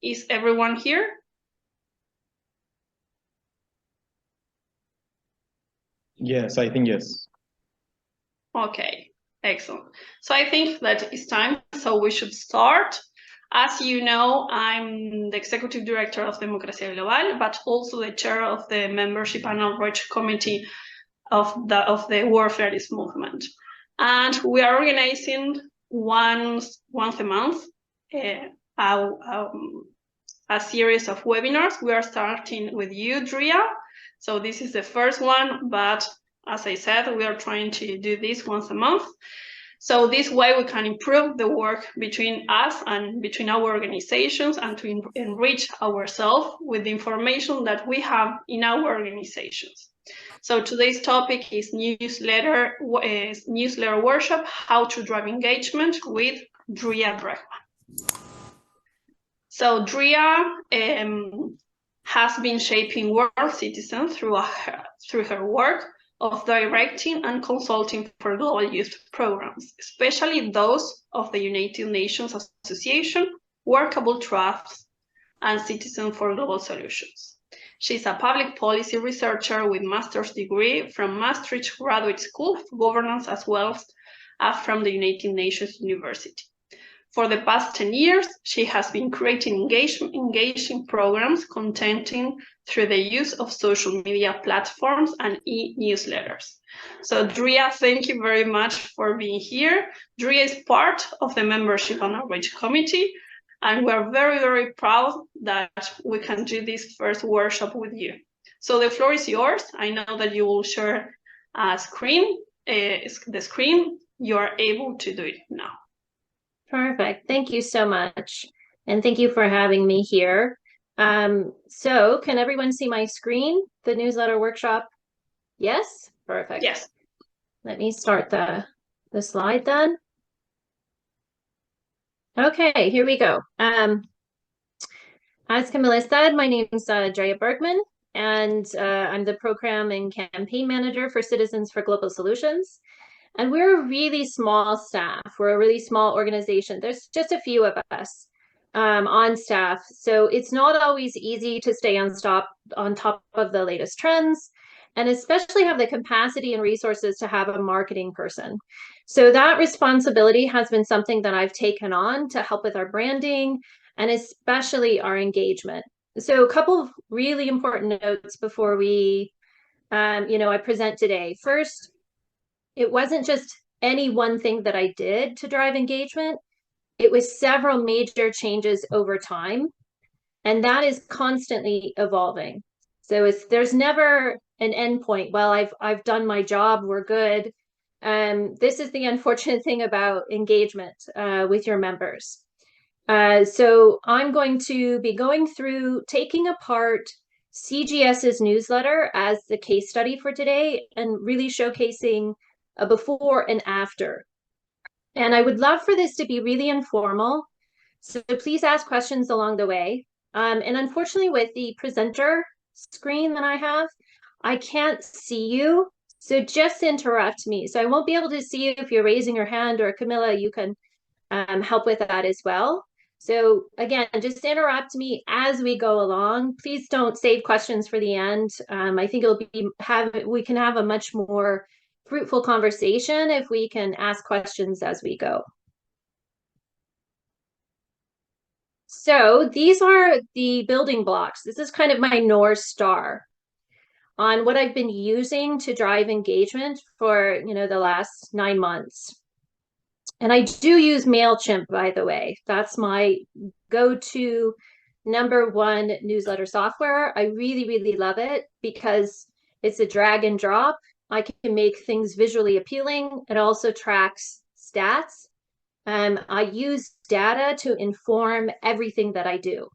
Is everyone here? Yes, I think yes. Okay, excellent. So I think that it's time, so we should start. As you know, I'm the Executive Director of Democracia Global, but also the Chair of the Membership and Outreach Committee of the World Fairies Movement. And we are organizing once a month a series of webinars. We are starting with you, Dria. So this is the first one, but as I said, we are trying to do this once a month. So this way we can improve the work between us and between our organizations and to enrich ourselves with the information that we have in our organizations. So today's topic is newsletter workshop, how to drive engagement with Dria Bregman. So Dria has been shaping world citizens through her work of directing and consulting for global youth programs, especially those of the United Nations Association, Workable Trusts, and Citizen for Global Solutions. She's a public policy researcher with master's degree from Maastricht Graduate School of Governance as well as from the United Nations University. For the past 10 years, she has been creating engaging programs contenting through the use of social media platforms and e-newsletters. So Dria, thank you very much for being here. Dria is part of the Membership and Outreach Committee, and we're very, very proud that we can do this first workshop with you. So the floor is yours. I know that you will share the screen. You are able to do it now. Perfect. Thank you so much. And thank you for having me here. So can everyone see my screen, the newsletter workshop? Yes? Perfect. Yes. Let me start the slide then. Okay, here we go. As Camilla said, my name is Dria Bergman, and I'm the Program and Campaign Manager for Citizens for Global Solutions. And we're a really small staff. We're a really small organization. There's just a few of us on staff. So it's not always easy to stay on top of the latest trends, and especially have the capacity and resources to have a marketing person. So that responsibility has been something that I've taken on to help with our branding and especially our engagement. So a couple of really important notes before I present today. First, it wasn't just any one thing that I did to drive engagement. It was several major changes over time, and that is constantly evolving. So there's never an end point. Well, I've done my job, we're good. This is the unfortunate thing about engagement with your members. So I'm going to be going through, taking apart CGS's newsletter as the case study for today and really showcasing a before and after. And I would love for this to be really informal. So please ask questions along the way. And unfortunately with the presenter screen that I have, I can't see you. So just interrupt me. So I won't be able to see you if you're raising your hand, or Camilla, you can help with that as well. So again, just interrupt me as we go along. Please don't save questions for the end. I think we can have a much more fruitful conversation if we can ask questions as we go. So these are the building blocks. This is kind of my North Star on what I've been using to drive engagement for the last 9 months. And I do use MailChimp, by the way. That's my go-to #1 newsletter software. I really, really love it because it's a drag and drop. I can make things visually appealing. It also tracks stats. I use data to inform everything that I do.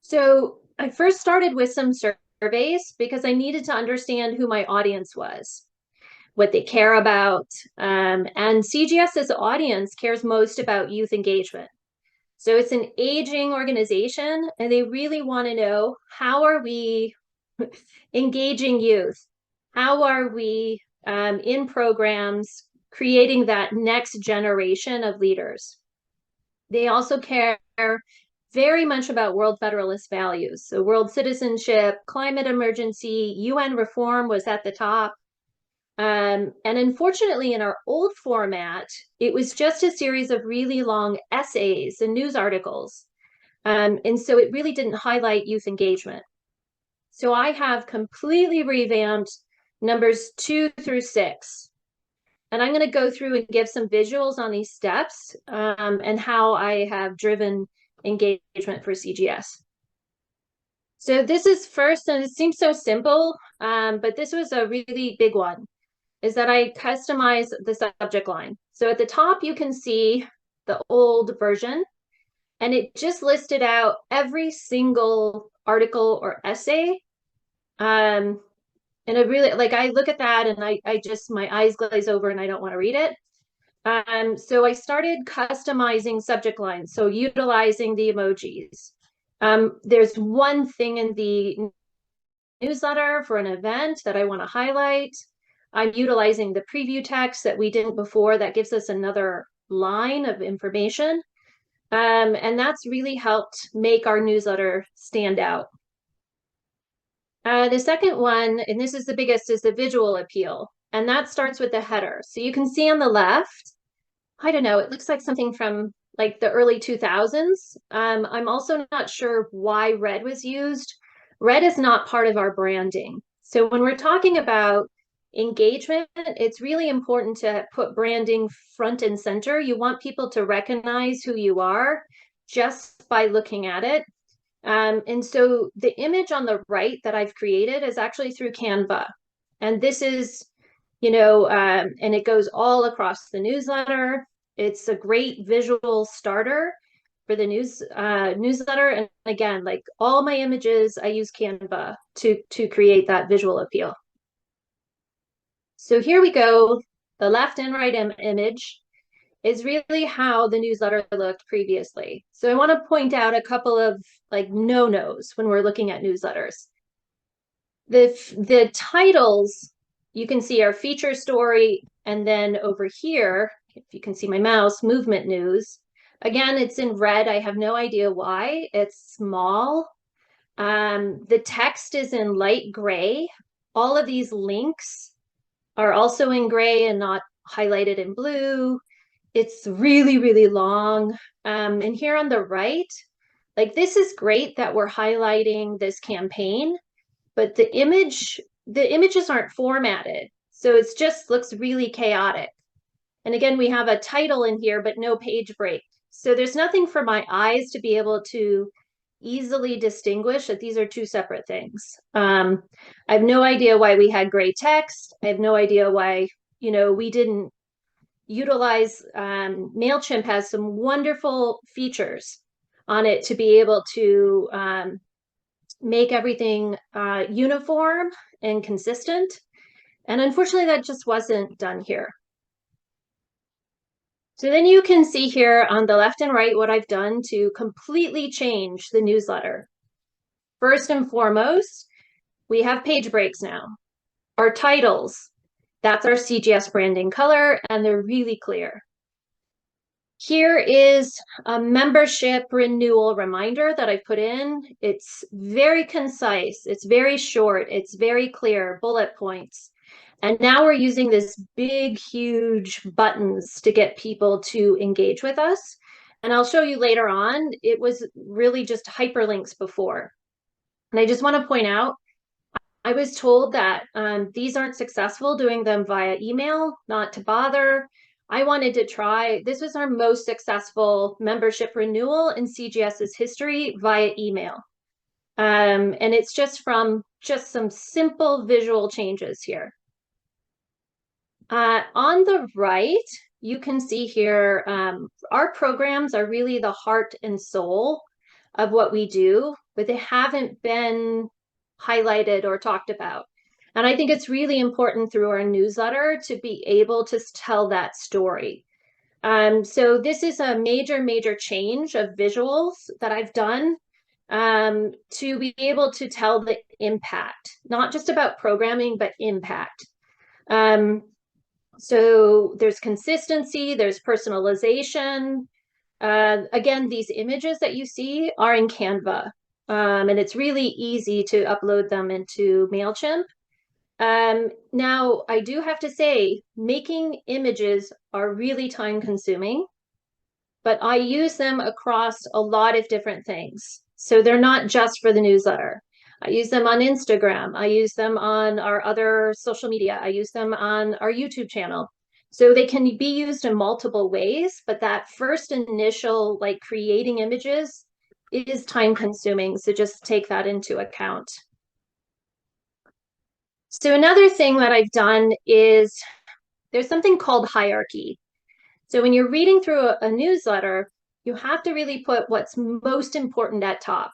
So I first started with some surveys because I needed to understand who my audience was, what they care about. And CGS's audience cares most about youth engagement. So it's an aging organization, and they really want to know, how are we engaging youth? How are we in programs creating that next generation of leaders? They also care very much about World Federalist values. So world citizenship, climate emergency, UN reform was at the top. And unfortunately, in our old format, it was just a series of really long essays and news articles. And so it really didn't highlight youth engagement. So I have completely revamped numbers 2 through 6. And I'm going to go through and give some visuals on these steps and how I have driven engagement for CGS. So this is first, and it seems so simple, but this was a really big one, is that I customized the subject line. So at the top, you can see the old version, and it just listed out every single article or essay. And I really, like, I look at that and I just, my eyes glaze over and I don't want to read it. So I started customizing subject lines, so utilizing the emojis. There's one thing in the newsletter for an event that I want to highlight. I'm utilizing the preview text that we didn't before that gives us another line of information. And that's really helped make our newsletter stand out. The second one, and this is the biggest, is the visual appeal. And that starts with the header. So you can see on the left, I don't know, it looks like something from like the early 2000s. I'm also not sure why red was used. Red is not part of our branding. So when we're talking about engagement, it's really important to put branding front and center. You want people to recognize who you are just by looking at it. And so the image on the right that I've created is actually through Canva. And this is, and it goes all across the newsletter. It's a great visual starter for the newsletter. And again, like all my images, I use Canva to create that visual appeal. So here we go. The left and right image is really how the newsletter looked previously. So I want to point out a couple of like no-nos when we're looking at newsletters. The titles, you can see our feature story, and then over here, if you can see my mouse, movement news. Again, it's in red. I have no idea why. It's small. The text is in light gray. All of these links are also in gray and not highlighted in blue. It's really, really long. And here on the right, like, this is great that we're highlighting this campaign, but the images aren't formatted. So it just looks really chaotic. And again, we have a title in here, but no page break. So there's nothing for my eyes to be able to easily distinguish that these are two separate things. I have no idea why we had gray text. I have no idea why, we didn't utilize, MailChimp has some wonderful features on it to be able to make everything uniform and consistent. And unfortunately, that just wasn't done here. So then you can see here on the left and right what I've done to completely change the newsletter. First and foremost, we have page breaks now. Our titles, that's our CGS branding color, and they're really clear. Here is a membership renewal reminder that I put in. It's very concise, it's very short, it's very clear, bullet points. And now we're using this big, huge buttons to get people to engage with us. And I'll show you later on, it was really just hyperlinks before. And I just want to point out, I was told that these aren't successful doing them via email, not to bother. I wanted to try, this was our most successful membership renewal in CGS's history via email. And it's just from some simple visual changes here. On the right, you can see here, our programs are really the heart and soul of what we do, but they haven't been highlighted or talked about. And I think it's really important through our newsletter to be able to tell that story. So this is a major, major change of visuals that I've done to be able to tell the impact, not just about programming, but impact. So there's consistency, there's personalization, Again, these images that you see are in Canva, and it's really easy to upload them into MailChimp. Now, I do have to say, making images are really time consuming, but I use them across a lot of different things. So they're not just for the newsletter. I use them on Instagram. I use them on our other social media. I use them on our YouTube channel. So they can be used in multiple ways, but that first initial, like creating images, is time consuming. So just take that into account. So another thing that I've done is there's something called hierarchy. So when you're reading through a newsletter, you have to really put what's most important at top.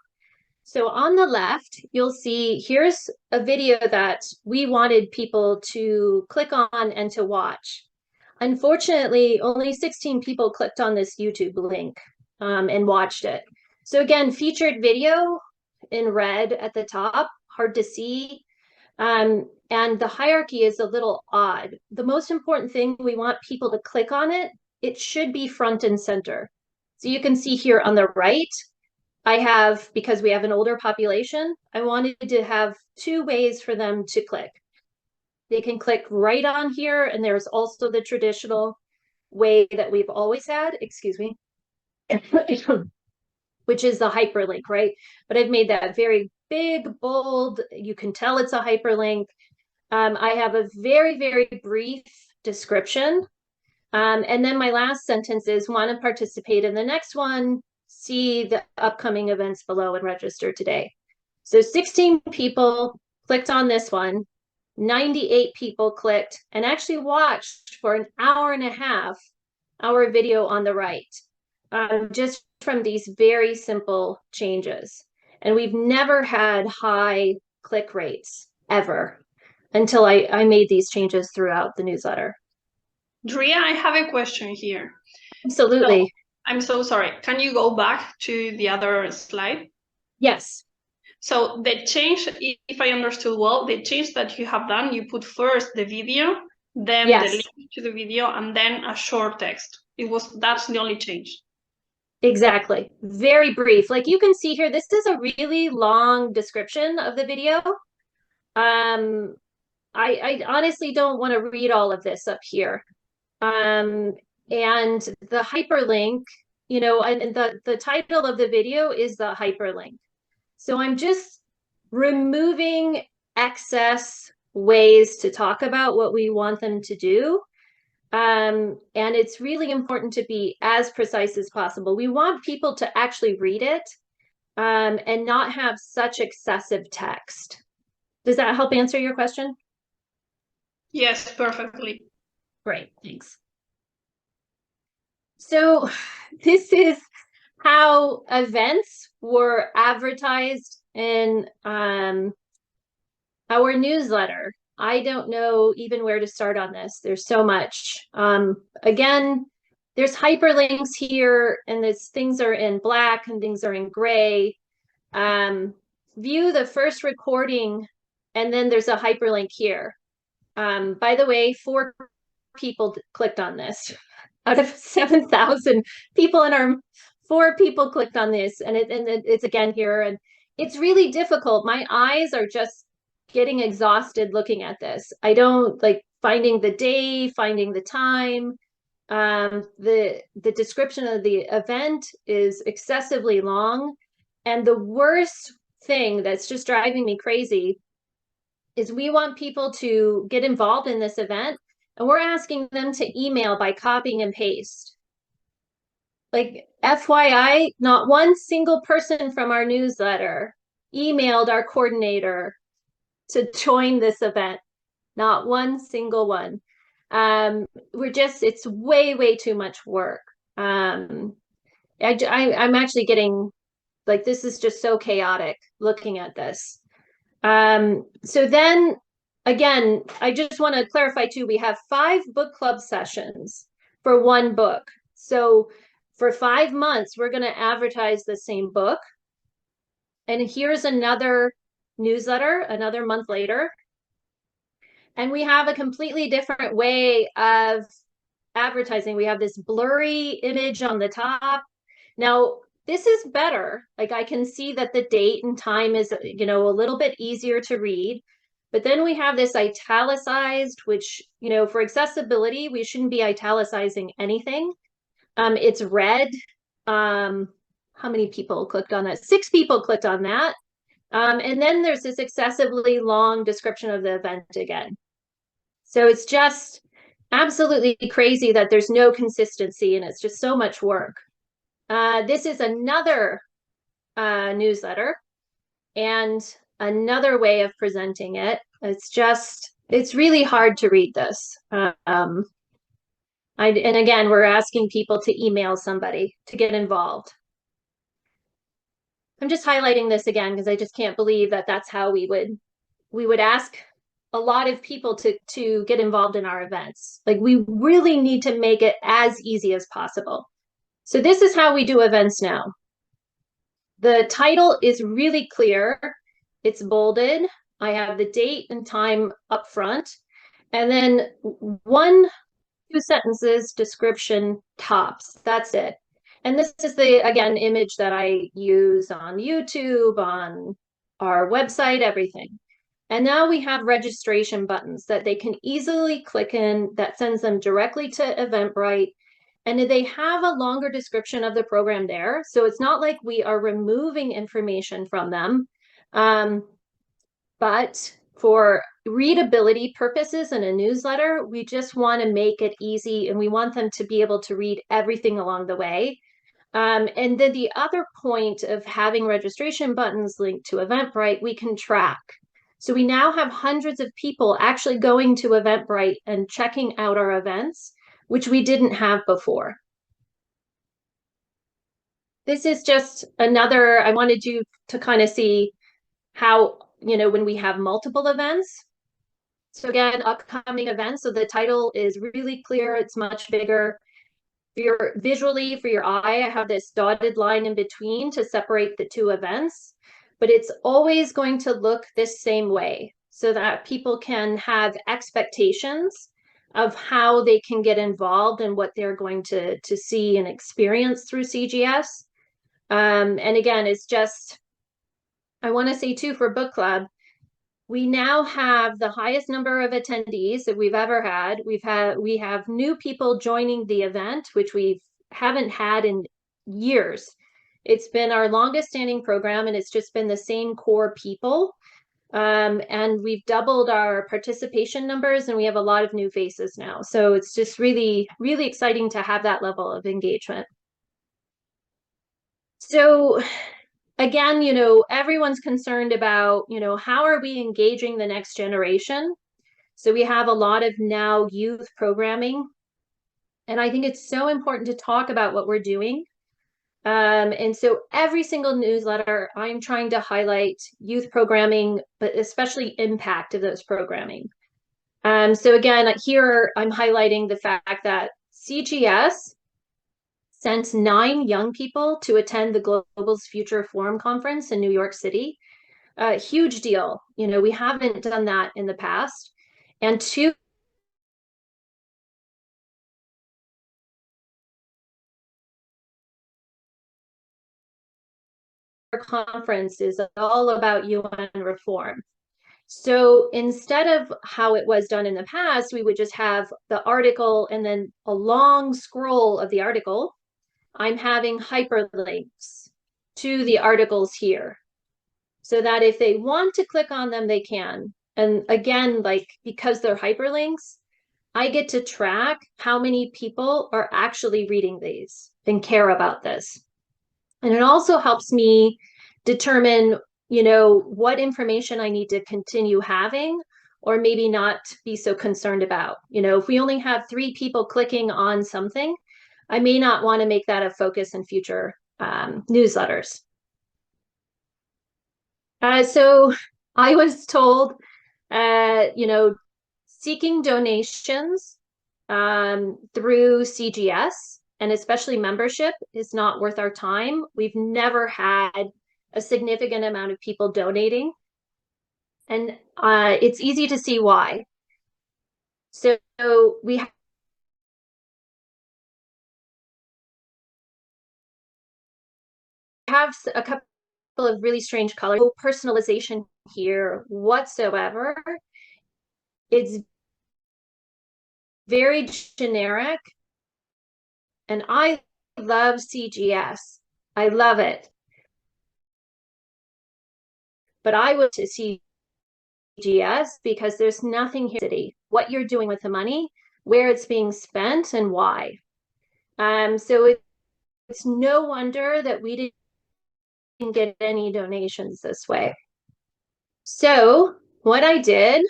So on the left, you'll see here's a video that we wanted people to click on and to watch. Unfortunately, only 16 people clicked on this YouTube link and watched it. So again, featured video in red at the top, hard to see. And the hierarchy is a little odd. The most important thing, we want people to click on it. It should be front and center. So you can see here on the right, I have, because we have an older population, I wanted to have two ways for them to click. They can click right on here, and there's also the traditional way that we've always had, excuse me, which is the hyperlink, right? But I've made that very big, bold. You can tell it's a hyperlink. I have a very, very brief description. And then my last sentence is, want to participate in the next one, see the upcoming events below and register today. So 16 people clicked on this one, 98 people clicked and actually watched for an hour and a half our video on the right, just from these very simple changes. And we've never had high click rates ever until I made these changes throughout the newsletter. Drea, I have a question here. Absolutely. So, I'm so sorry. Can you go back to the other slide? Yes. So the change, if I understood well, the change that you have done, you put first the video, then Yes. the link to the video, and then a short text. That's the only change. Exactly. Very brief. Like you can see here, this is a really long description of the video. I honestly don't want to read all of this up here. And the hyperlink, you know, and the title of the video is the hyperlink. So I'm just removing excess ways to talk about what we want them to do. And it's really important to be as precise as possible. We want people to actually read it and not have such excessive text. Does that help answer your question? Yes, perfectly. Great, thanks. So this is how events were advertised in our newsletter. I don't know even where to start on this. There's so much. Again, there's hyperlinks here, and things are in black and things are in gray. View the first recording, and then there's a hyperlink here. By the way, 4 people clicked on this. Out of 7,000 people in our 4 people clicked on this, and it's again here, and it's really difficult. My eyes are just getting exhausted looking at this. I don't like finding the day, finding the time. The description of the event is excessively long, and the worst thing that's just driving me crazy is we want people to get involved in this event, and we're asking them to email by copying and paste. Like, FYI, not one single person from our newsletter emailed our coordinator to join this event. Not one single one. It's way, way too much work. I'm actually getting, like, this is just so chaotic looking at this. So then, again, I just want to clarify too, we have 5 book club sessions for 1 book. So for 5 months, we're going to advertise the same book. And here's another newsletter, another month later. And we have a completely different way of advertising. We have this blurry image on the top. Now, this is better. Like I can see that the date and time is, you know, a little bit easier to read. But then we have this italicized, which, you know, for accessibility, we shouldn't be italicizing anything. It's red. How many people clicked on that? 6 people clicked on that. And then there's this excessively long description of the event again. So it's just absolutely crazy that there's no consistency and it's just so much work. This is another newsletter and another way of presenting it. It's really hard to read this. And again, we're asking people to email somebody to get involved. I'm just highlighting this again because I just can't believe that that's how we would ask a lot of people to get involved in our events. Like we really need to make it as easy as possible. So this is how we do events now. The title is really clear. It's bolded. I have the date and time up front. And then 1-2 sentences description tops. That's it. And this is the, again, image that I use on YouTube, on our website, everything. And now we have registration buttons that they can easily click in that sends them directly to Eventbrite. And they have a longer description of the program there. So it's not like we are removing information from them. But for readability purposes in a newsletter, we just want to make it easy and we want them to be able to read everything along the way. And then the other point of having registration buttons linked to Eventbrite, we can track. So we now have hundreds of people actually going to Eventbrite and checking out our events, which we didn't have before. This is just another, I wanted you to kind of see how, you know, when we have multiple events. So again, upcoming events. So the title is really clear. It's much bigger. Visually, for your eye, I have this dotted line in between to separate the 2 events, but it's always going to look this same way so that people can have expectations of how they can get involved and what they're going to see and experience through CGS. And again, it's just, I want to say too, for book club, we now have the highest number of attendees that we've ever had. We have new people joining the event, which we haven't had in years. It's been our longest standing program and it's just been the same core people. And we've doubled our participation numbers and we have a lot of new faces now. So it's just really, really exciting to have that level of engagement. So again, you know, everyone's concerned about, you know, how are we engaging the next generation? So we have a lot of now youth programming. And I think it's so important to talk about what we're doing. And so every single newsletter, I'm trying to highlight youth programming, but especially impact of those programming. So again, here I'm highlighting the fact that CGS sent 9 young people to attend the Global's Future Forum Conference in New York City. A huge deal. You know, we haven't done that in the past. And 2 conference is all about UN reform. So instead of how it was done in the past, we would just have the article and then a long scroll of the article. I'm having hyperlinks to the articles here so that if they want to click on them, they can. And again, like because they're hyperlinks, I get to track how many people are actually reading these and care about this. And it also helps me determine, you know, what information I need to continue having or maybe not be so concerned about. You know, if we only have 3 people clicking on something, I may not want to make that a focus in future newsletters. So I was told, you know, seeking donations through CGS and especially membership is not worth our time. We've never had a significant amount of people donating. And it's easy to see why. So we have a couple of really strange colors. No personalization here whatsoever. It's very generic. And I love CGS. I love it. But I would to CGS because there's nothing here, what you're doing with the money, where it's being spent, and why. So it's no wonder that we didn't get any donations this way. So what I did,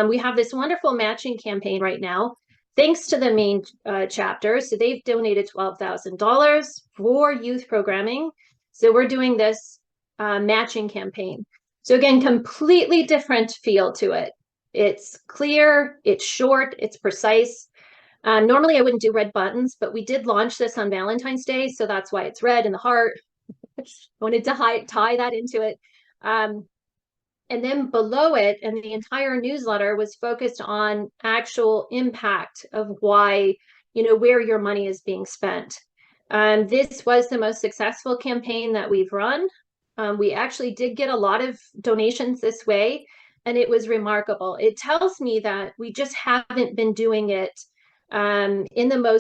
we have this wonderful matching campaign right now, thanks to the main chapter. So they've donated $12,000 for youth programming. So we're doing this matching campaign. So again, completely different feel to it. It's clear, it's short, it's precise. Normally I wouldn't do red buttons, but we did launch this on Valentine's Day. So that's why it's red in the heart. I wanted to tie that into it. And then below it, and the entire newsletter was focused on actual impact of why, where your money is being spent. This was the most successful campaign that we've run. We actually did get a lot of donations this way, and it was remarkable. It tells me that we just haven't been doing it in a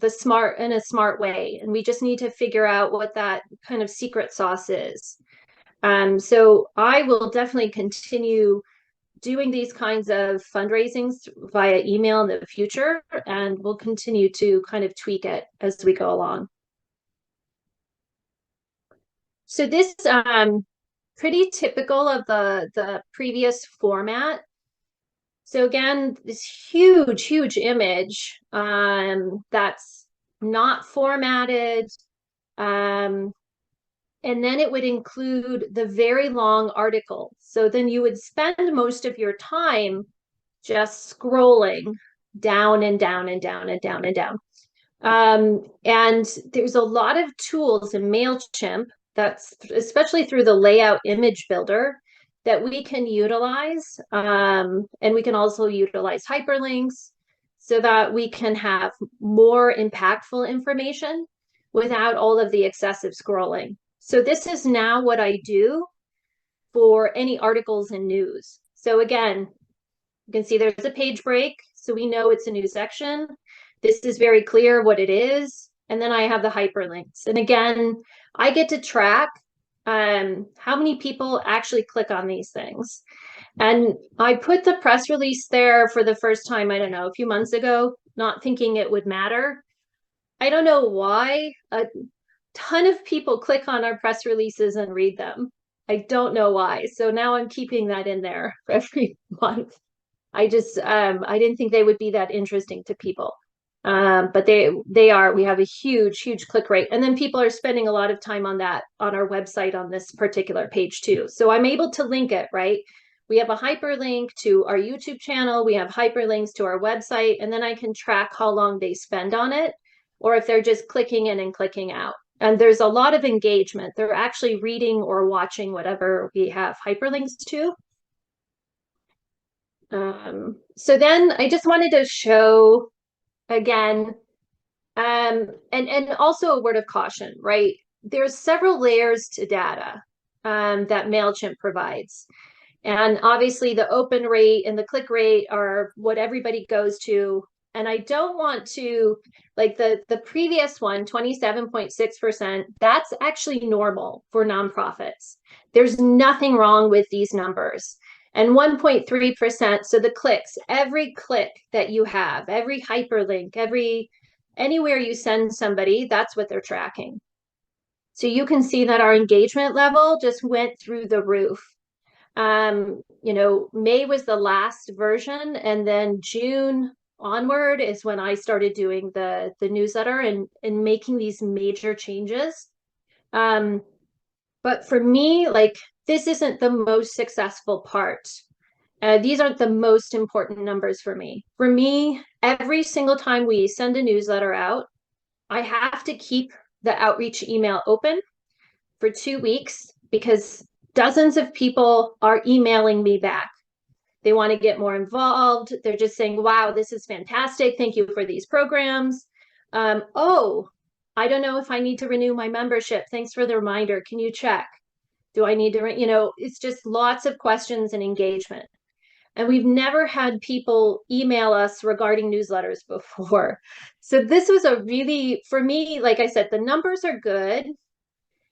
smart way. And we just need to figure out what that kind of secret sauce is. So I will definitely continue doing these kinds of fundraisings via email in the future, and we'll continue to kind of tweak it as we go along. So this pretty typical of the previous format. So again, this huge image that's not formatted. And then it would include the very long article. So then you would spend most of your time just scrolling down and down and down and down and down. And there's a lot of tools in MailChimp, that's especially through the layout image builder, that we can utilize. And we can also utilize hyperlinks so that we can have more impactful information without all of the excessive scrolling. So this is now what I do for any articles and news. So again, you can see there's a page break, so we know it's a news section. This is very clear what it is. And then I have the hyperlinks. And again, I get to track how many people actually click on these things. And I put the press release there for the first time, I don't know, a few months ago, not thinking it would matter. I don't know why. A ton of people click on our press releases and read them. I don't know why. So now I'm keeping that in there every month. I didn't think they would be that interesting to people. But they are. We have a huge click rate. And then people are spending a lot of time on that on our website on this particular page too. So I'm able to link it, right? We have a hyperlink to our YouTube channel. We have hyperlinks to our website, and then I can track how long they spend on it, or if they're just clicking in and clicking out. And there's a lot of engagement. They're actually reading or watching whatever we have hyperlinks to. So then I just wanted to show again, and also a word of caution, right? There's several layers to data that MailChimp provides. And obviously the open rate and the click rate are what everybody goes to. And I don't want to, like the previous one, 27.6%, that's actually normal for nonprofits. There's nothing wrong with these numbers. And 1.3%, so the clicks, every click that you have, every hyperlink, anywhere you send somebody, that's what they're tracking. So you can see that our engagement level just went through the roof. May was the last version, and then June onward is when I started doing the newsletter and making these major changes. But for me, like, this isn't the most successful part. These aren't the most important numbers for me. For me, every single time we send a newsletter out, I have to keep the outreach email open for 2 weeks because dozens of people are emailing me back. They want to get more involved. They're just saying, wow, this is fantastic. Thank you for these programs. Oh, I don't know if I need to renew my membership. Thanks for the reminder. Can you check? Do I need to, it's just lots of questions and engagement. And we've never had people email us regarding newsletters before. So this was a really, for me, like I said, the numbers are good.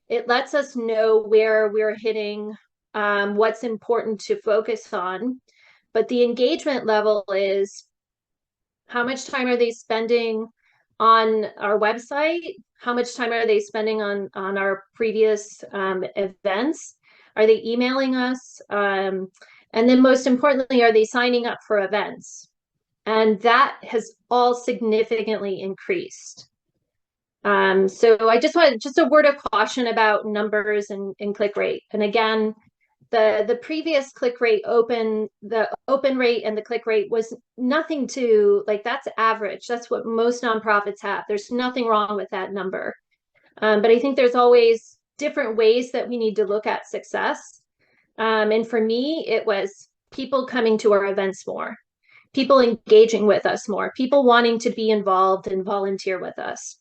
It lets us know where we're hitting, what's important to focus on. But the engagement level is, how much time are they spending on our website? How much time are they spending on our previous events? Are they emailing us? And then most importantly, are they signing up for events? And that has all significantly increased. So I just wanted just a word of caution about numbers and click rate. And again, the previous click rate the open rate and the click rate was nothing to, like, that's average. That's what most nonprofits have. There's nothing wrong with that number. But I think there's always different ways that we need to look at success. And for me, it was people coming to our events more, people engaging with us more, people wanting to be involved and volunteer with us.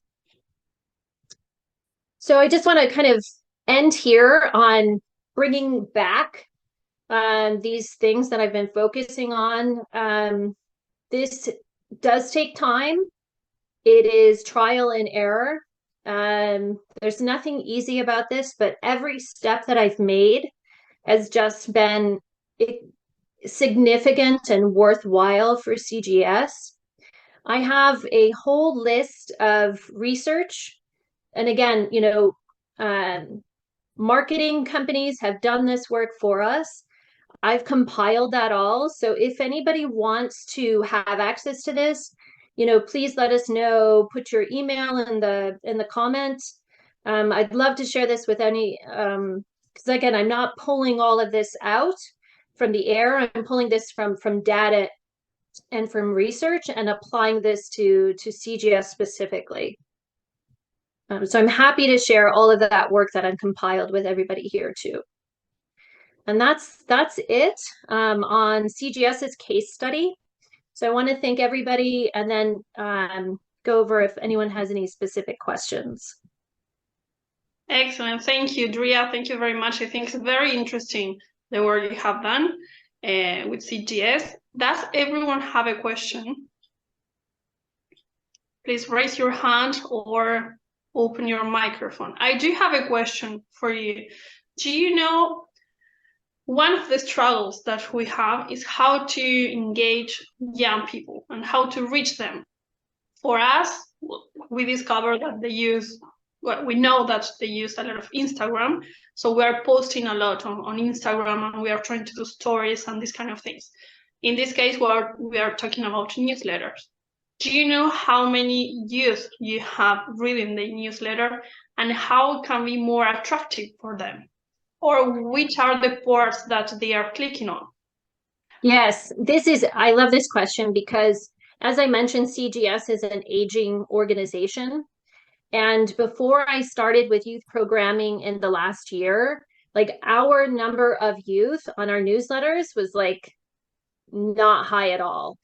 So I just want to kind of end here on bringing back these things that I've been focusing on. This does take time. It is trial and error. There's nothing easy about this, but every step that I've made has just been significant and worthwhile for CGS. I have a whole list of research. And again, marketing companies have done this work for us. I've compiled that all. So if anybody wants to have access to this, please let us know. Put your email in the comments. I'd love to share this with any, because again, I'm not pulling all of this out from the air. I'm pulling this from data and from research and applying this to CGS specifically. So I'm happy to share all of that work that I've compiled with everybody here too. And that's it on CGS's case study. So I want to thank everybody and then go over if anyone has any specific questions. Excellent. Thank you, Drea. Thank you very much. I think it's very interesting, the work you have done with CGS. Does everyone have a question? Please raise your hand or open your microphone. I do have a question for you. Do you know, one of the struggles that we have is how to engage young people and how to reach them. For us, we discovered that we know that they use a lot of Instagram. So we are posting a lot on Instagram and we are trying to do stories and these kind of things. In this case, we are talking about newsletters. Do you know how many youth you have reading the newsletter and how it can be more attractive for them? Or which are the parts that they are clicking on? Yes, I love this question because, as I mentioned, CGS is an aging organization. And before I started with youth programming in the last year, like, our number of youth on our newsletters was like not high at all.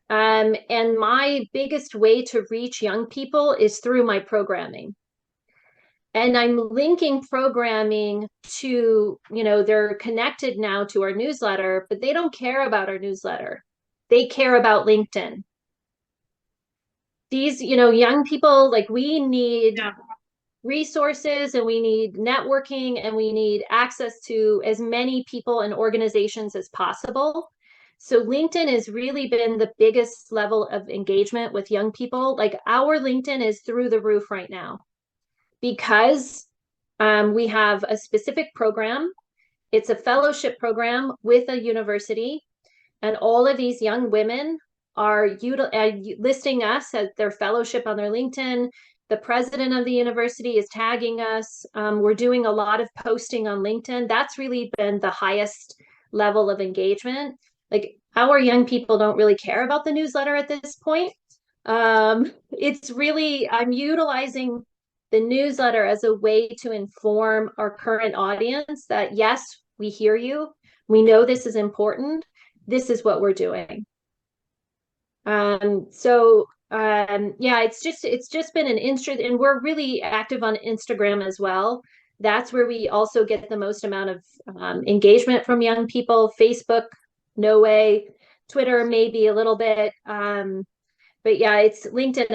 And my biggest way to reach young people is through my programming. And I'm linking programming to, they're connected now to our newsletter, but they don't care about our newsletter. They care about LinkedIn. These, young people, like, we need resources and we need networking and we need access to as many people and organizations as possible. So LinkedIn has really been the biggest level of engagement with young people. Like, our LinkedIn is through the roof right now because we have a specific program. It's a fellowship program with a university, and all of these young women are listing us as their fellowship on their LinkedIn. The president of the university is tagging us. We're doing a lot of posting on LinkedIn. That's really been the highest level of engagement. Like, our young people don't really care about the newsletter at this point. It's really, I'm utilizing the newsletter as a way to inform our current audience that, yes, we hear you. We know this is important. This is what we're doing. So yeah, it's just been an interest, and we're really active on Instagram as well. That's where we also get the most amount of engagement from young people. Facebook, no way. Twitter, maybe a little bit. But yeah, it's LinkedIn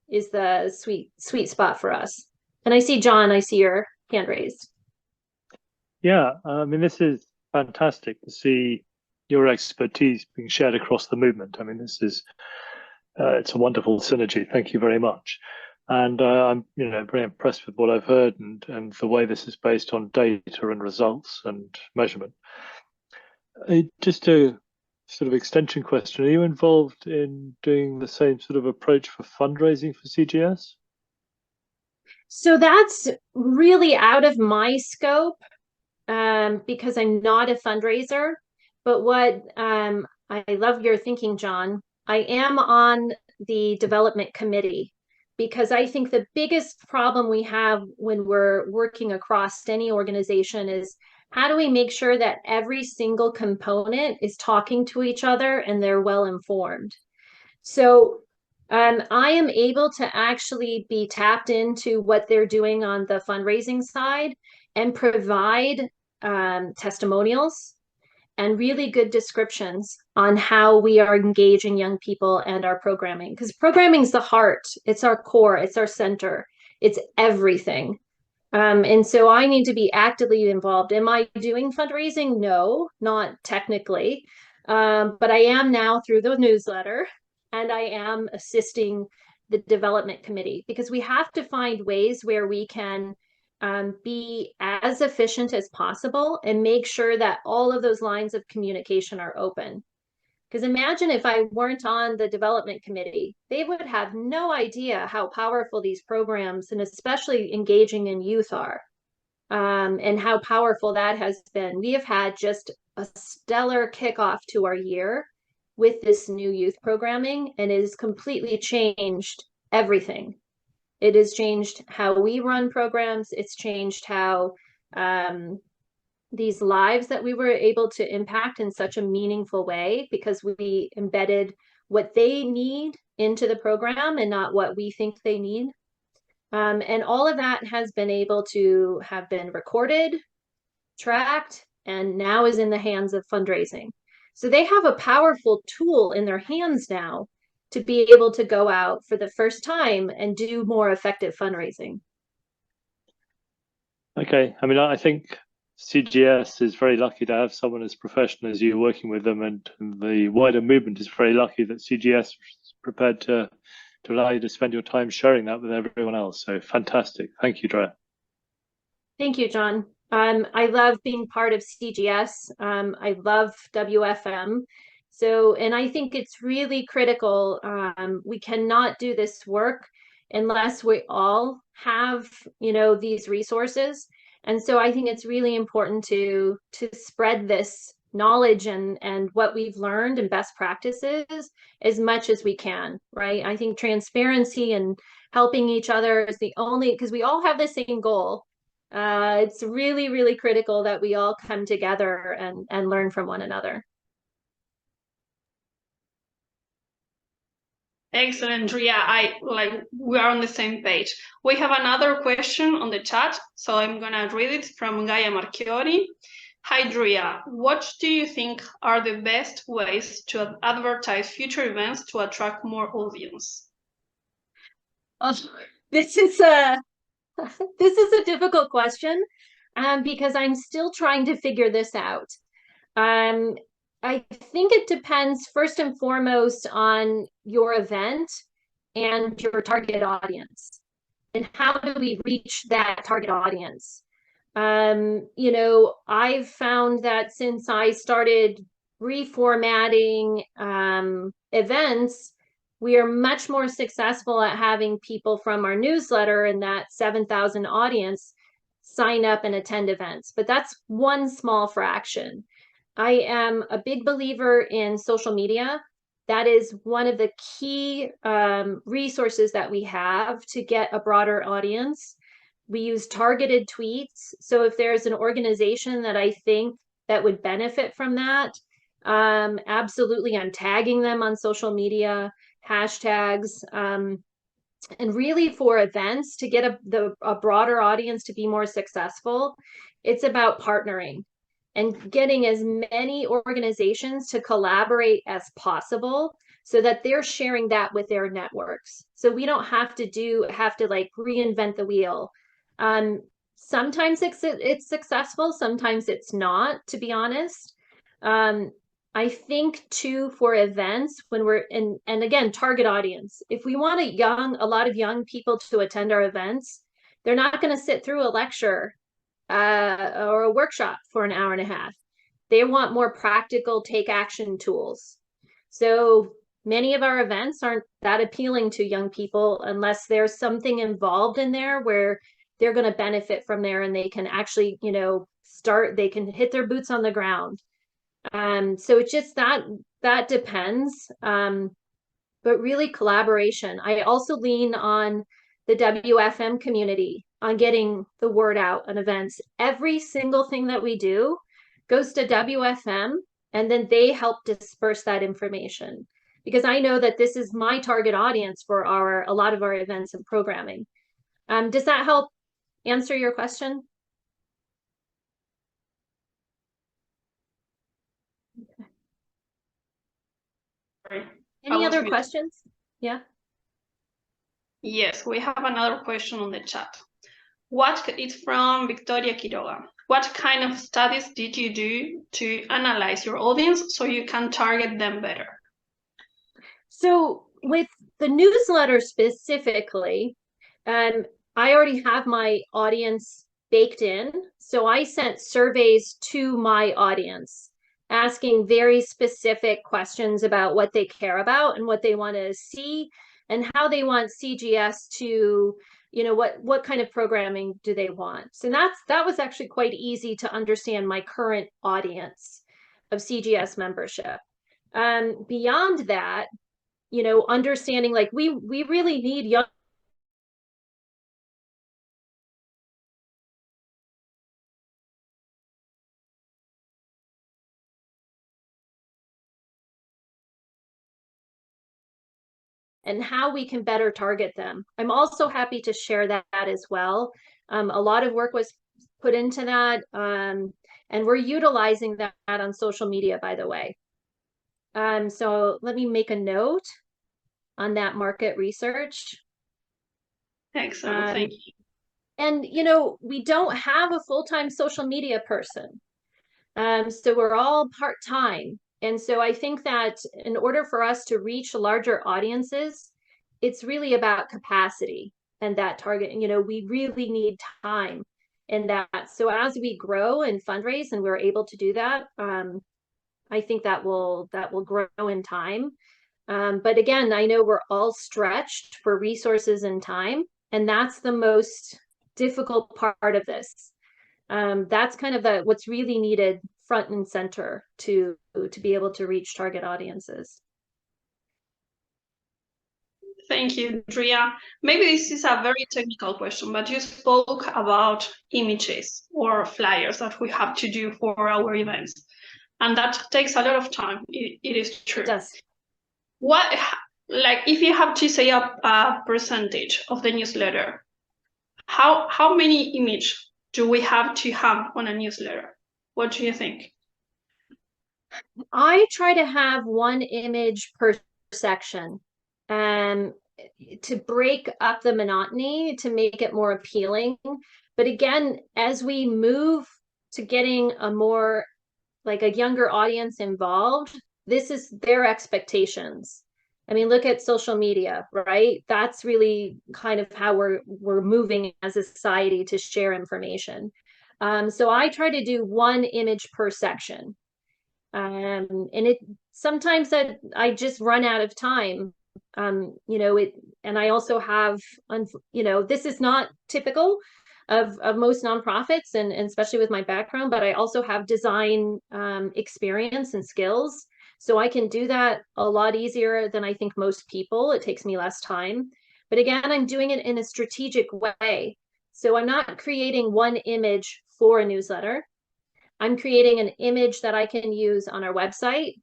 is the sweet spot for us. And I see John, I see your hand raised. Yeah, I mean, this is fantastic to see your expertise being shared across the movement. I mean, this is it's a wonderful synergy. Thank you very much. And I'm, very impressed with what I've heard and the way this is based on data and results and measurement. Just a sort of extension question: are you involved in doing the same sort of approach for fundraising for CGS? So that's really out of my scope because I'm not a fundraiser. But what I love your thinking, John. I am on the development committee because I think the biggest problem we have when we're working across any organization is how do we make sure that every single component is talking to each other and they're well informed? So I am able to actually be tapped into what they're doing on the fundraising side and provide testimonials and really good descriptions on how we are engaging young people and our programming. Because programming is the heart, it's our core, it's our center, it's everything. And so I need to be actively involved. Am I doing fundraising? No, not technically. But I am now through the newsletter, and I am assisting the development committee because we have to find ways where we can be as efficient as possible and make sure that all of those lines of communication are open. Because imagine if I weren't on the development committee, they would have no idea how powerful these programs and especially engaging in youth are, and how powerful that has been. We have had just a stellar kickoff to our year with this new youth programming, and it has completely changed everything. It has changed how we run programs. It's changed how these lives that we were able to impact in such a meaningful way because we embedded what they need into the program and not what we think they need. And all of that has been able to have been recorded, tracked, and now is in the hands of fundraising. So they have a powerful tool in their hands now to be able to go out for the first time and do more effective fundraising. Okay, I mean, I think CGS is very lucky to have someone as professional as you working with them, and the wider movement is very lucky that CGS is prepared to allow you to spend your time sharing that with everyone else. So fantastic. Thank you, Drea. Thank you, John. I love being part of CGS. I love WFM. So, and I think it's really critical. We cannot do this work unless we all have, these resources. And so I think it's really important to spread this knowledge and what we've learned and best practices as much as we can, right? I think transparency and helping each other is the only, because we all have the same goal. It's really, really critical that we all come together and learn from one another. Excellent, Drea. We are on the same page. We have another question on the chat, so I'm gonna read it from Gaia Marchiori. Hi, Drea. What do you think are the best ways to advertise future events to attract more audience? Oh, this is a difficult question because I'm still trying to figure this out. I think it depends first and foremost on your event and your target audience and how do we reach that target audience. I've found that since I started reformatting events, we are much more successful at having people from our newsletter and that 7,000 audience sign up and attend events. But that's one small fraction. I am a big believer in social media. That is one of the key resources that we have to get a broader audience. We use targeted tweets. So if there's an organization that I think that would benefit from that, absolutely, I'm tagging them on social media. hashtags, and really for events to get a broader audience to be more successful, it's about partnering and getting as many organizations to collaborate as possible so that they're sharing that with their networks. So we don't have to like reinvent the wheel. Sometimes it's successful, sometimes it's not, to be honest. I think too, for events, when we're in, and again, target audience, if we want a lot of young people to attend our events, they're not going to sit through a lecture or a workshop for an hour and a half. They want more practical take action tools. So many of our events aren't that appealing to young people unless there's something involved in there where they're going to benefit from there and they can actually, they can hit their boots on the ground. So it's just that depends. But really collaboration. I also lean on the WFM community on getting the word out on events. Every single thing that we do goes to WFM, and then they help disperse that information, because I know that this is my target audience for a lot of our events and programming. Does that help answer your question? Any other questions? Yeah. Yes, we have another question on the chat. It's from Victoria Quiroga. What kind of studies did you do to analyze your audience so you can target them better? So with the newsletter specifically, I already have my audience baked in. So I sent surveys to my audience, asking very specific questions about what they care about and what they want to see and how they want CGS to, what kind of programming do they want. So that was actually quite easy to understand my current audience of CGS membership. Beyond that, understanding like we really need young and how we can better target them. I'm also happy to share that as well. A lot of work was put into that, and we're utilizing that on social media, by the way. So let me make a note on that market research. Excellent, thank you. And, we don't have a full-time social media person. So we're all part-time. And so I think that in order for us to reach larger audiences, it's really about capacity and that target. We really need time in that. So as we grow and fundraise and we're able to do that, I think that will grow in time. But again, I know we're all stretched for resources and time, and that's the most difficult part of this. That's kind of what's really needed front and center to be able to reach target audiences. Thank you, Drea. Maybe this is a very technical question, but you spoke about images or flyers that we have to do for our events, and that takes a lot of time. It is true. It does. If you have to say a percentage of the newsletter, how many images do we have to have on a newsletter? What do you think? I try to have one image per section, to break up the monotony, to make it more appealing. But again, as we move to getting a more like a younger audience involved, this is their expectations. I mean, look at social media, right? That's really kind of how we're moving as a society to share information. So I try to do one image per section. And it sometimes that I just run out of time. And I also have, this is not typical of most nonprofits and especially with my background, but I also have design experience and skills. So I can do that a lot easier than I think most people. It takes me less time. But again, I'm doing it in a strategic way. So I'm not creating one image for a newsletter. I'm creating an image that I can use on our website,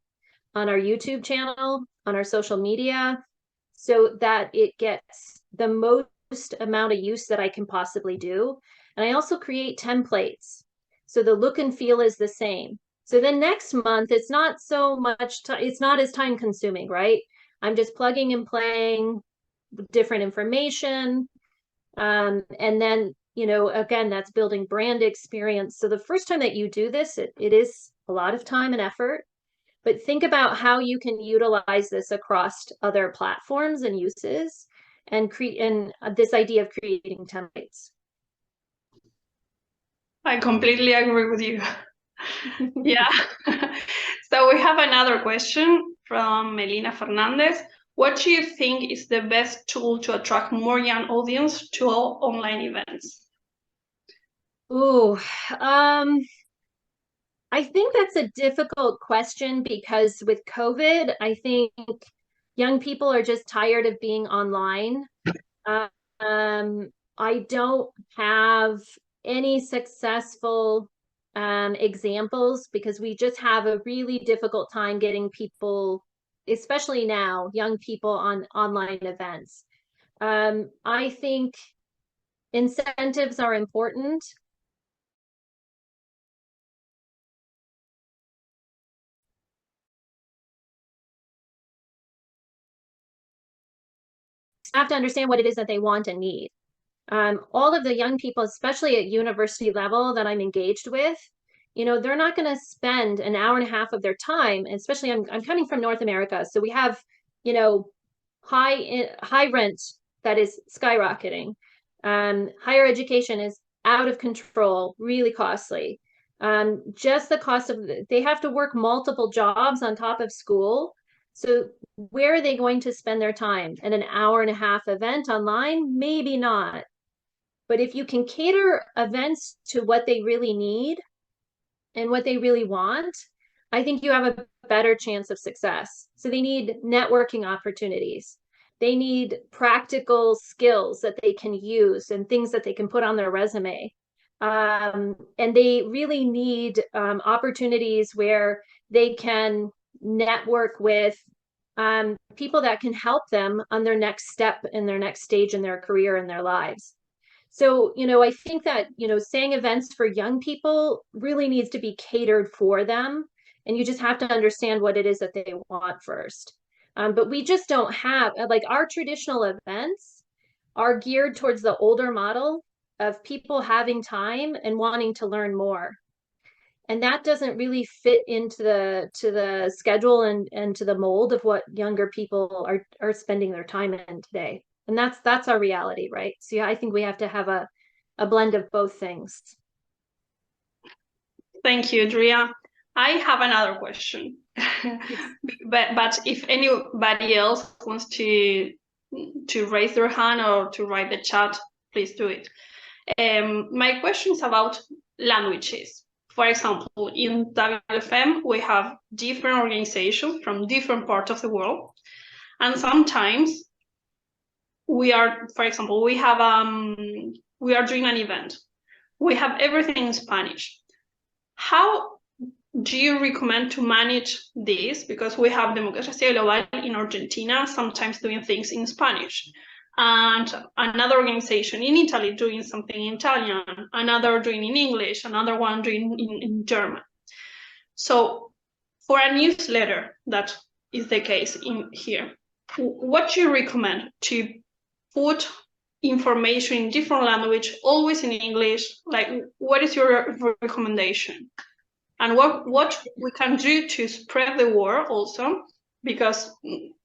on our YouTube channel, on our social media, so that it gets the most amount of use that I can possibly do. And I also create templates, so the look and feel is the same. So then next month, it's not so much, it's not as time consuming, right? I'm just plugging and playing different information. And then, again, that's building brand experience. So the first time that you do this, it is a lot of time and effort, but think about how you can utilize this across other platforms and uses, and create, and this idea of creating templates. I completely agree with you. Yeah. So we have another question from Melina Fernandez. What do you think is the best tool to attract more young audience to all online events? Ooh, I think that's a difficult question because with COVID, I think young people are just tired of being online. I don't have any successful examples because we just have a really difficult time getting people, especially now, young people on online events. I think incentives are important. Have to understand what it is that they want and need. All of the young people, especially at university level that I'm engaged with, they're not going to spend an hour and a half of their time, especially I'm coming from North America. So we have, high rent that is skyrocketing. Higher education is out of control, really costly. Just the cost of, they have to work multiple jobs on top of school. So where are they going to spend their time? At an hour and a half event online? Maybe not. But if you can cater events to what they really need and what they really want, I think you have a better chance of success. So they need networking opportunities. They need practical skills that they can use and things that they can put on their resume. And they really need opportunities where they can network with people that can help them on their next step in their next stage in their career and their lives. So, I think that, saying events for young people really needs to be catered for them. And you just have to understand what it is that they want first. But we just don't have, like, our traditional events are geared towards the older model of people having time and wanting to learn more. And that doesn't really fit into the schedule and to the mold of what younger people are spending their time in today. And that's our reality, right? So yeah, I think we have to have a blend of both things. Thank you, Drea. I have another question. but if anybody else wants to raise their hand or to write the chat, please do it. My question is about languages. For example, in WFM, we have different organizations from different parts of the world. And sometimes we are, for example, we are doing an event. We have everything in Spanish. How do you recommend to manage this? Because we have Democracia Global in Argentina, sometimes doing things in Spanish, and another organization in Italy doing something in Italian, another doing in English, another one doing in German. So for a newsletter, that is the case in here. What do you recommend to put information in different language, always in English? Like, what is your recommendation? And what we can do to spread the word also, because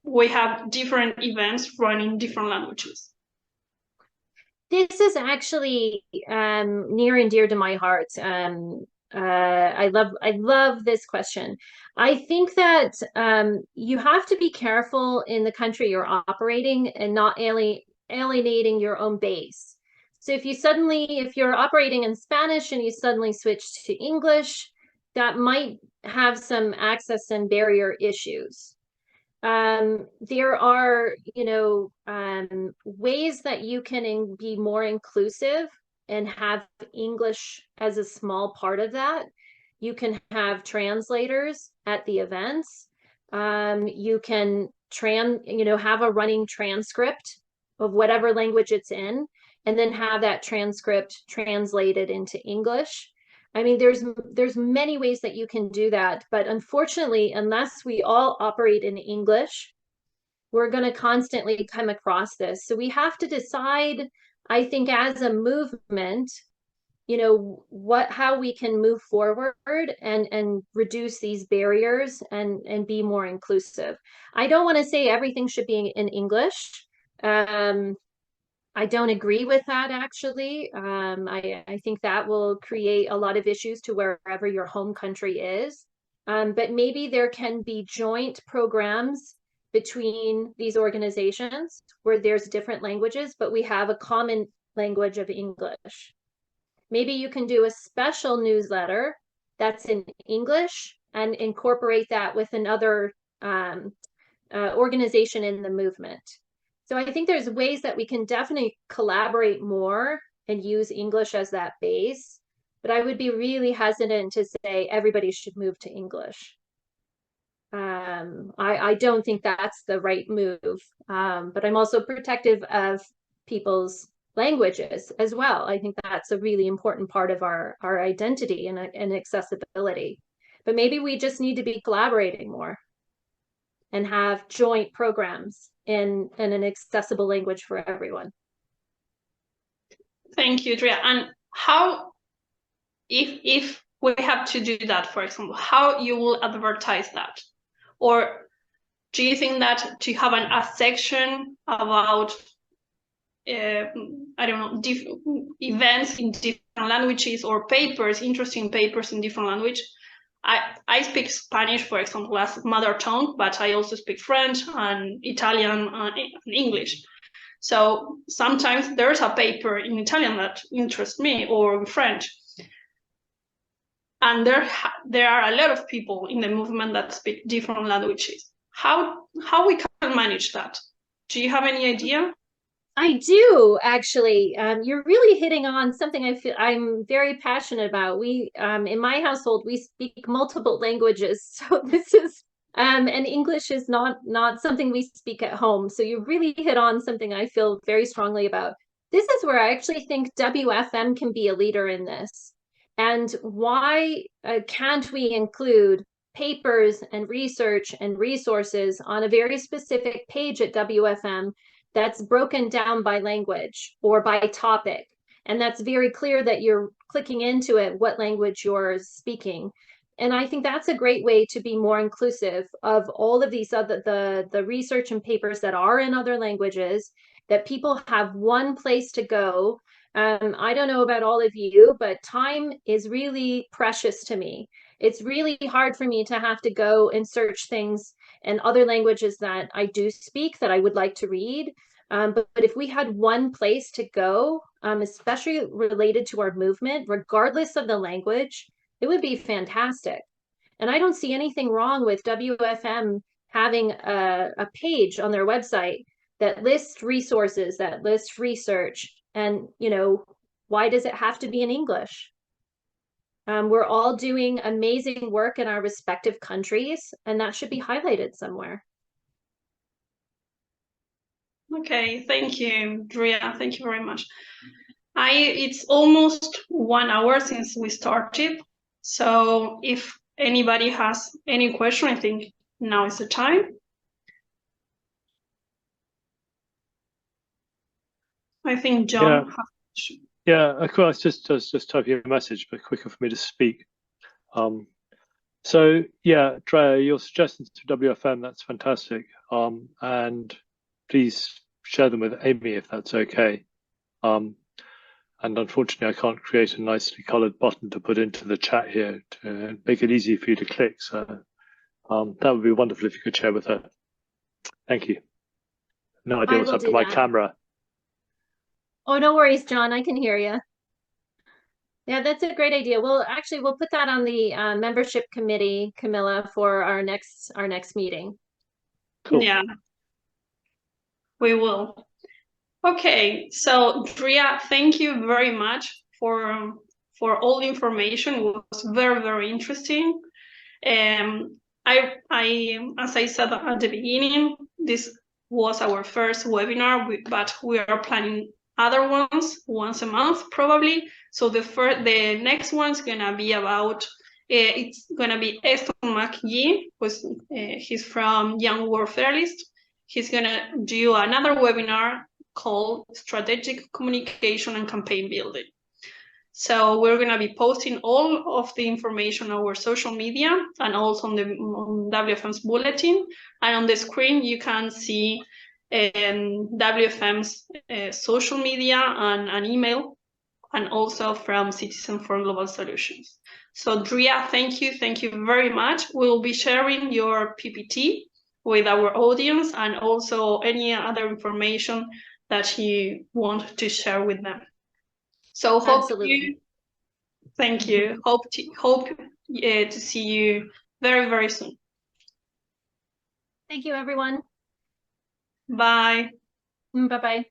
we have different events running in different languages. This is actually near and dear to my heart. I love this question. I think that you have to be careful in the country you're operating and not alienating your own base. So if you're operating in Spanish and you suddenly switch to English, that might have some access and barrier issues. There are, ways that you can be more inclusive and have English as a small part of that. You can have translators at the events. You can have a running transcript of whatever language it's in, and then have that transcript translated into English. I mean, there's many ways that you can do that, but unfortunately, unless we all operate in English, we're going to constantly come across this. So we have to decide, I think, as a movement, how we can move forward and reduce these barriers and be more inclusive. I don't want to say everything should be in English. I don't agree with that, actually. I think that will create a lot of issues to wherever your home country is. But maybe there can be joint programs between these organizations where there's different languages, but we have a common language of English. Maybe you can do a special newsletter that's in English and incorporate that with another organization in the movement. So I think there's ways that we can definitely collaborate more and use English as that base, but I would be really hesitant to say everybody should move to English. I don't think that's the right move, but I'm also protective of people's languages as well. I think that's a really important part of our identity and accessibility. But maybe we just need to be collaborating more and have joint programs in an accessible language for everyone. Thank you, Drea. And how, if we have to do that, for example, how you will advertise that? Or do you think that to have a section about, I don't know, events in different languages or papers, interesting papers in different language? I speak Spanish, for example, as mother tongue, but I also speak French and Italian and English. So sometimes there's a paper in Italian that interests me, or French. And there are a lot of people in the movement that speak different languages. How we can manage that? Do you have any idea? I do, actually. You're really hitting on something I'm very passionate about. We, in my household, we speak multiple languages. So this is, and English is not something we speak at home. So you really hit on something I feel very strongly about. This is where I actually think WFM can be a leader in this. And why can't we include papers and research and resources on a very specific page at WFM that's broken down by language or by topic, and that's very clear that you're clicking into it what language you're speaking? And I think that's a great way to be more inclusive of all of these other the research and papers that are in other languages, that people have one place to go. I don't know about all of you, but time is really precious to me. It's really hard for me to have to go and search things and other languages that I do speak that I would like to read. But if we had one place to go, especially related to our movement, regardless of the language, it would be fantastic. And I don't see anything wrong with WFM having a page on their website that lists resources, that lists research. And, why does it have to be in English? We're all doing amazing work in our respective countries, and that should be highlighted somewhere. Okay, thank you, Drea. Thank you very much. It's almost 1 hour since we started. So if anybody has any question, I think now is the time. I think John has. Yeah, of course, just typing a message, but quicker for me to speak. So yeah, Drea, your suggestions to WFM, that's fantastic. And please share them with Amy if that's okay. And unfortunately, I can't create a nicely colored button to put into the chat here to make it easy for you to click. So that would be wonderful if you could share with her. Thank you. No idea what's happened to my camera. Oh, no worries, John. I can hear you. Yeah, that's a great idea. We'll put that on the membership committee, Camilla, for our next meeting. Cool. Yeah, we will. Okay, so Drea, thank you very much for all the information. It was very, very interesting. as I said at the beginning, this was our first webinar, but we are planning other ones once a month probably. So the next one's gonna be about it's gonna be Eston McGee, he's from Young Warfare List. He's gonna do another webinar called Strategic Communication and Campaign Building. So we're going to be posting all of the information on our social media and also on WFM's bulletin. And on the screen, you can see WFM's social media and an email, and also from Citizen for Global Solutions. So Dria, thank you very much. We'll be sharing your PPT with our audience and also any other information that you want to share with them. So Absolutely. Thank you. Hope to see you very, very soon. Thank you, everyone. Bye. Bye-bye.